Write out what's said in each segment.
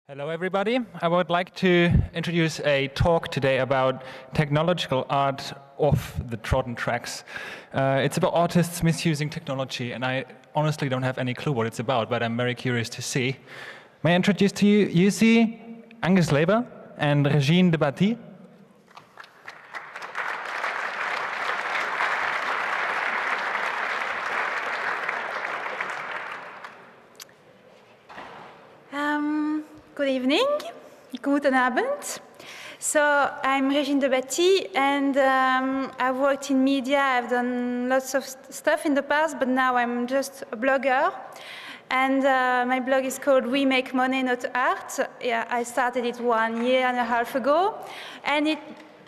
Hello everybody. I would like to introduce a talk today about technological art off the trodden tracks. It's about artists misusing technology, and I honestly don't have any clue what it's about, but I'm very curious to see. May I introduce to you Jussi Angesleva and Regine de Batty. Good evening, guten Abend. So I'm Regine de Batty, and I've worked in media. I've done lots of stuff in the past, but now I'm just a blogger. And my blog is called We Make Money, Not Art. Yeah, I started it 1.5 years ago, and it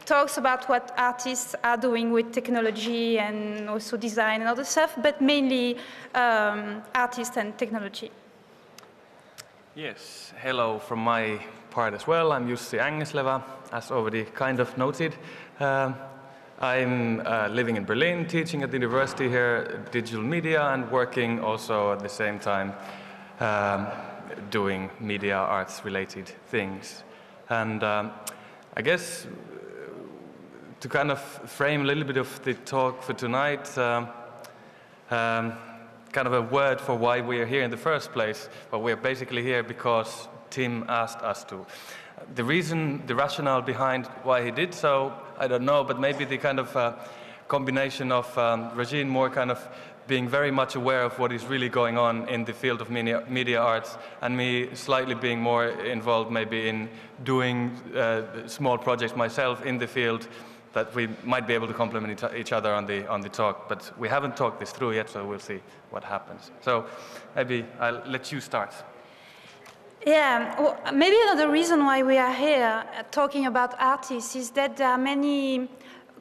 talks about what artists are doing with technology and also design and other stuff, but mainly artists and technology. Yes, hello from my part as well. I'm Jussi Angesleva, as already kind of noted. I'm living in Berlin, teaching at the university here, digital media, and working also at the same time doing media arts related things. And I guess to kind of frame a little bit of the talk for tonight, kind of a word for why we are here in the first place. Well, we're basically here because Tim asked us to. The rationale behind why he did so, I don't know, but maybe the kind of combination of Regine more kind of being very much aware of what is really going on in the field of media arts, and me slightly being more involved maybe in doing small projects myself in the field, that we might be able to complement each other on the talk. But we haven't talked this through yet, so we'll see what happens. So maybe I'll let you start. Yeah, well, maybe another reason why we are here talking about artists is that there are many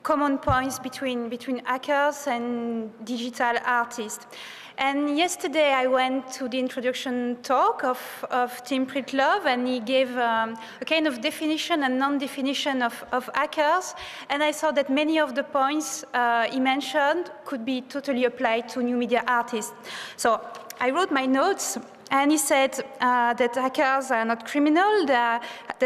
common points between hackers and digital artists. And yesterday I went to the introduction talk of Tim Pritlove, and he gave a kind of definition and non-definition of hackers. And I saw that many of the points he mentioned could be totally applied to new media artists. So I wrote my notes. And he said that hackers are not criminal, that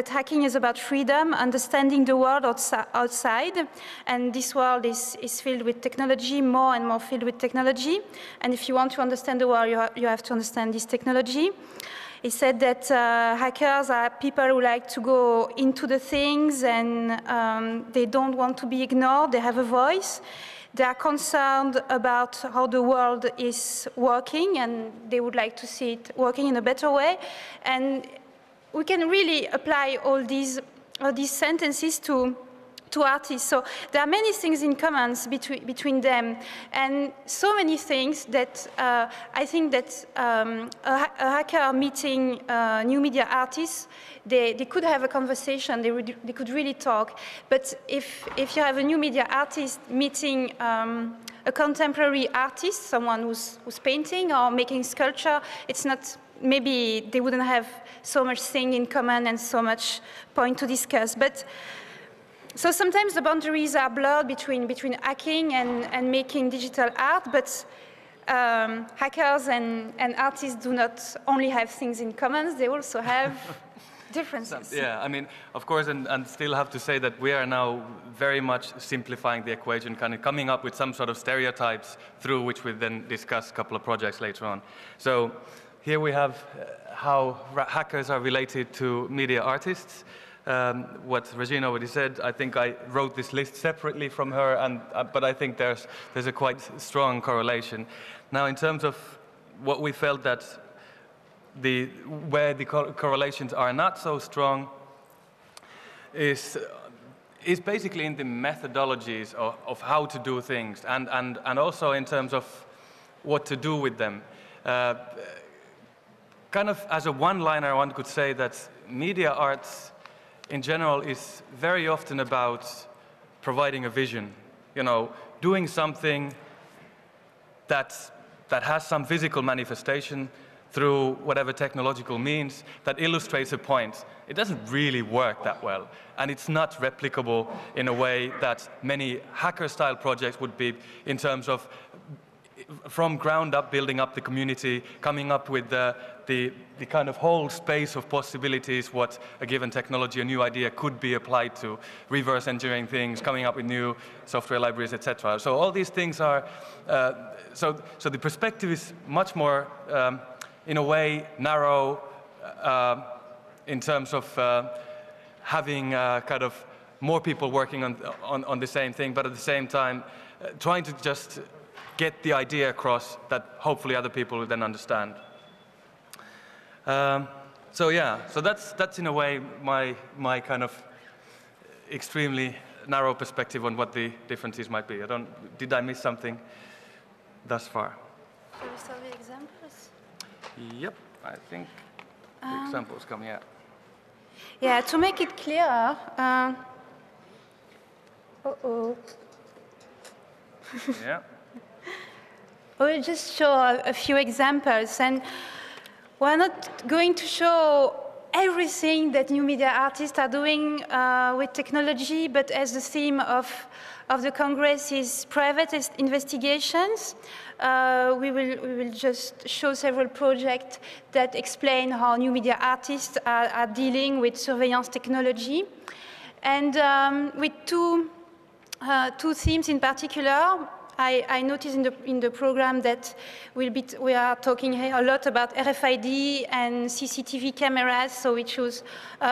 hacking is about freedom, understanding the world outside, and this world is filled with technology, more and more filled with technology. And if you want to understand the world, you have to understand this technology. He said that hackers are people who like to go into the things, and they don't want to be ignored, they have a voice. They are concerned about how the world is working, and they would like to see it working in a better way. And we can really apply all these sentences to artists. So there are many things in common between them, and so many things that I think that a hacker meeting new media artists, they could have a conversation, they could really talk. But if you have a new media artist meeting a contemporary artist, someone who's painting or making sculpture, it's not, maybe they wouldn't have so much thing in common and so much point to discuss. But so sometimes the boundaries are blurred between hacking and making digital art, but hackers and artists do not only have things in common, they also have differences. Yeah, I mean, of course, and still have to say that we are now very much simplifying the equation, kind of coming up with some sort of stereotypes through which we then discuss a couple of projects later on. So here we have how hackers are related to media artists. What Regine already said, I think I wrote this list separately from her, but I think there's a quite strong correlation. Now, in terms of what we felt that where the correlations are not so strong is basically in the methodologies of how to do things, and also in terms of what to do with them. Kind of as a one-liner, one could say that media arts in general is very often about providing a vision, doing something that has some physical manifestation through whatever technological means that illustrates a point. It doesn't really work that well, and it's not replicable in a way that many hacker-style projects would be, in terms of from ground up building up the community, coming up with the the kind of whole space of possibilities, what a given technology, a new idea could be applied to, reverse engineering things, coming up with new software libraries, etc. So all these things are, so the perspective is much more, in a way, narrow in terms of having kind of more people working on the same thing, but at the same time, trying to just get the idea across that hopefully other people will then understand. So yeah, so that's in a way my kind of extremely narrow perspective on what the differences might be. Did I miss something thus far? Shall we start with examples? Yep, I think the examples come here. Yeah, to make it clearer, Yeah. we'll just show a few examples, and we're not going to show everything that new media artists are doing with technology, but as the theme of the Congress is private investigations, we will just show several projects that explain how new media artists are dealing with surveillance technology. And with two themes in particular, I noticed in the program that we are talking here a lot about RFID and CCTV cameras, so we choose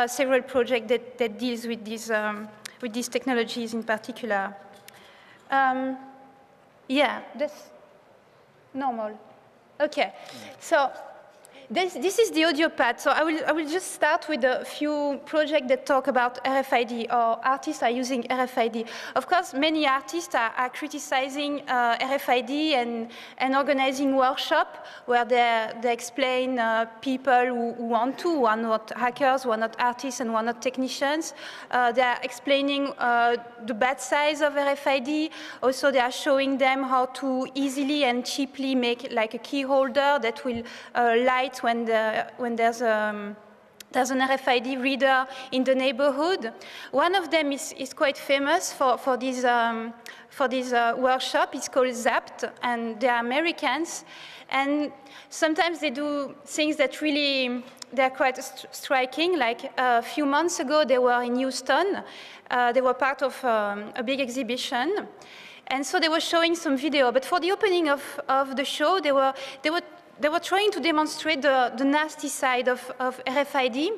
several projects that deals with these technologies in particular. Yeah, that's normal. Okay, so this is the audio pad. So I will just start with a few projects that talk about RFID, or artists are using RFID. Of course, many artists are criticizing RFID and organizing workshops where they explain people who are not hackers, who are not artists, and who are not technicians. They are explaining the bad sides of RFID. Also, they are showing them how to easily and cheaply make like a key holder that will light when there's an RFID reader in the neighborhood. One of them is quite famous for this workshop. It's called Zapped, and they are Americans. And sometimes they do things that really, they're quite striking. Like a few months ago, they were in Houston. They were part of a big exhibition. And so they were showing some video. But for the opening of the show, they were trying to demonstrate the nasty side of RFID,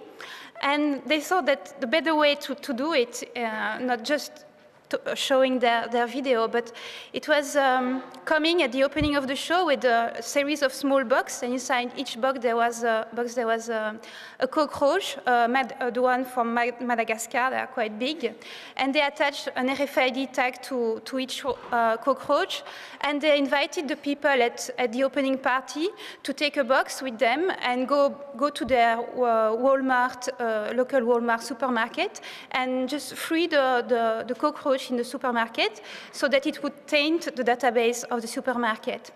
and they thought that the better way to do it, not just showing their video, but it was coming at the opening of the show with a series of small boxes, and inside each box there was a cockroach, the one from Madagascar. They are quite big, and they attached an RFID tag to each cockroach, and they invited the people at the opening party to take a box with them and go to their Walmart, local Walmart supermarket, and just free the cockroach in the supermarket so that it would taint the database of the supermarket.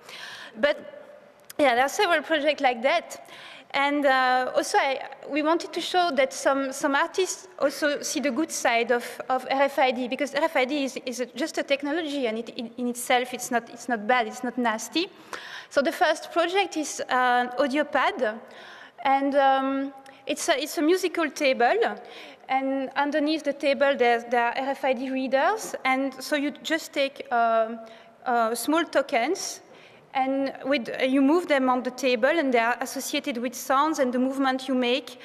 But yeah, there are several projects like that. And also, we wanted to show that some artists also see the good side of RFID, because RFID is just a technology, and in itself, it's not bad, it's not nasty. So the first project is an audio pad, and it's a musical table. And underneath the table, there are RFID readers. And so you just take small tokens, and you move them on the table, and they are associated with sounds, and the movement you make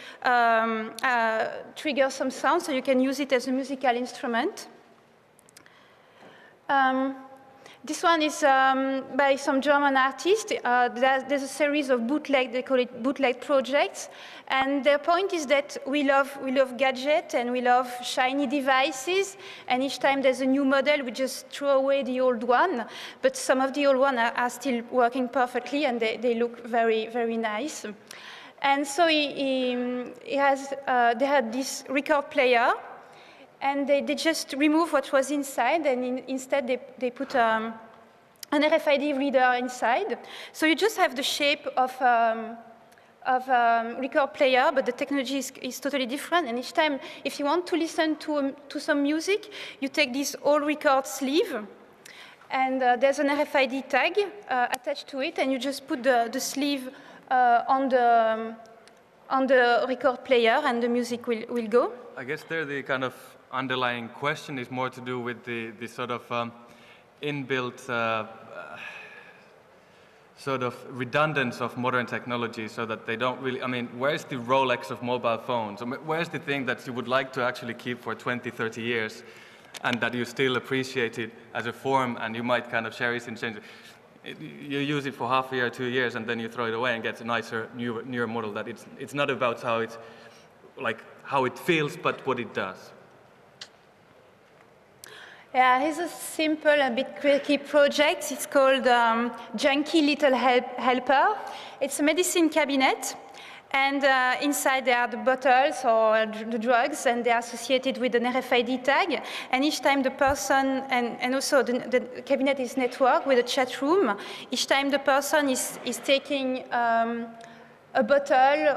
triggers some sound, so you can use it as a musical instrument. This one is by some German artists. There's a series of bootleg, they call it bootleg projects. And their point is that we love gadgets and we love shiny devices. And each time there's a new model, we just throw away the old one. But some of the old ones are still working perfectly, and they look very, very nice. And so they had this record player. And they just remove what was inside, and instead they put an RFID reader inside. So you just have the shape of a record player, but the technology is totally different. And each time, if you want to listen to some music, you take this old record sleeve, and there's an RFID tag attached to it, and you just put the sleeve on the record player, and the music will go. I guess there the kind of underlying question is more to do with the sort of inbuilt sort of redundance of modern technology, so that they don't really, I mean, where's the Rolex of mobile phones? Where's the thing that you would like to actually keep for 20, 30 years, and that you still appreciate it as a form, and you might kind of cherish and change it? You use it for half a year, 2 years, and then you throw it away and get a nicer, newer model. That it's not about how it's, like, how it feels, but what it does. Yeah, it's a simple, a bit quirky project. It's called Junkie Little Helper. It's a medicine cabinet, and inside there are the bottles or the drugs, and they are associated with an RFID tag. And each time the person, and also the cabinet is networked with a chat room. Each time the person is taking a bottle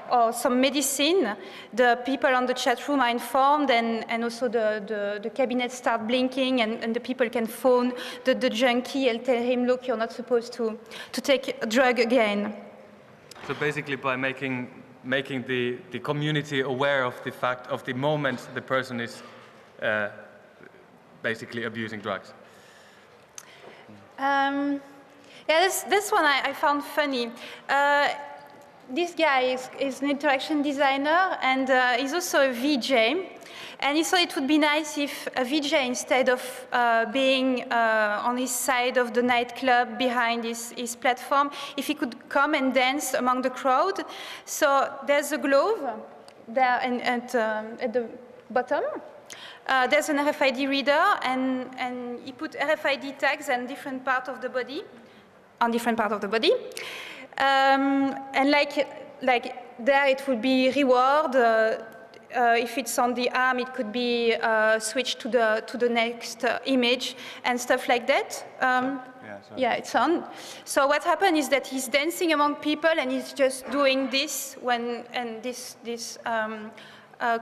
or some medicine, the people on the chat room are informed, and also the cabinet start blinking, and the people can phone the junkie and tell him, look, you're not supposed to take a drug again. So basically by making the community aware of the fact of the moment the person is basically abusing drugs. Yeah, this one I found funny. This guy is an interaction designer, and he's also a VJ. And he thought it would be nice if a VJ, instead of being on his side of the nightclub behind his platform, if he could come and dance among the crowd. So there's a glove there at the bottom. There's an RFID reader, and he put RFID tags on different parts of the body. And like there, it would be reward. If it's on the arm, it could be switched to the next image and stuff like that. Yeah, it's on. So what happened is that he's dancing among people, and he's just doing this and this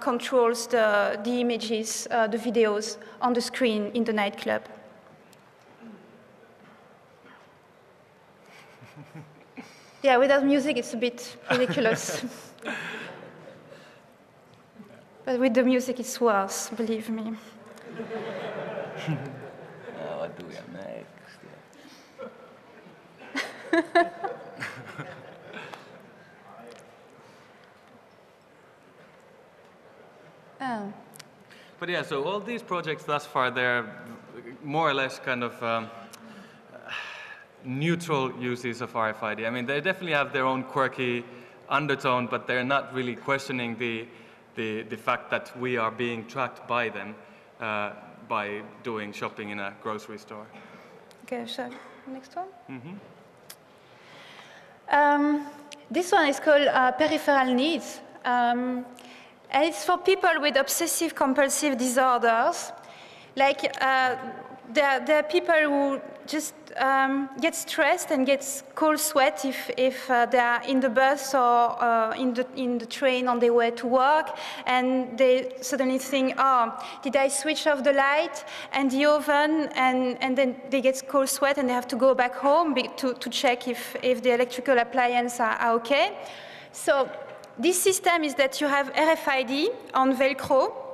controls the images, the videos on the screen in the nightclub. Yeah, without music, it's a bit ridiculous. But with the music, it's worse, believe me. What do we have next? Oh. But yeah, so all these projects thus far, they're more or less kind of neutral uses of RFID. I mean, they definitely have their own quirky undertone, but they're not really questioning the fact that we are being tracked by them by doing shopping in a grocery store. Okay, so next one. Mm-hmm. This one is called peripheral needs. And it's for people with obsessive compulsive disorders. Like, there are people who just get stressed and get cold sweat if they are in the bus or in the train on their way to work, and they suddenly think, oh, did I switch off the light and the oven? And then they get cold sweat and they have to go back home to check if the electrical appliances are okay. So this system is that you have RFID on Velcro,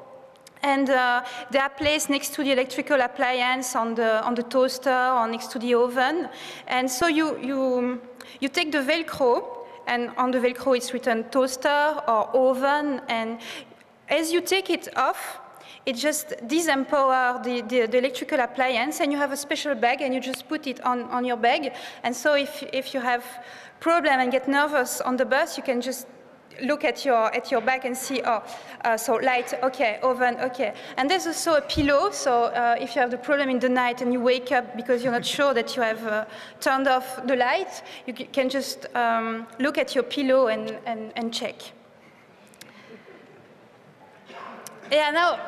and they are placed next to the electrical appliance on the toaster or next to the oven. And so you take the Velcro, and on the Velcro it's written toaster or oven, and as you take it off, it just disempowers the electrical appliance, and you have a special bag, and you just put it on your bag. And so if you have problem and get nervous on the bus, you can just look at your bag and see, so light, okay, oven, okay. And there's also a pillow, so if you have the problem in the night and you wake up because you're not sure that you have turned off the light, you can just look at your pillow and check. Yeah, now,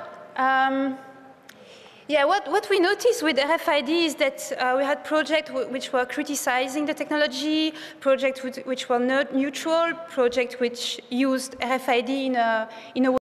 yeah, what we noticed with RFID is that we had projects which were criticizing the technology, projects which were not neutral, projects which used RFID in a way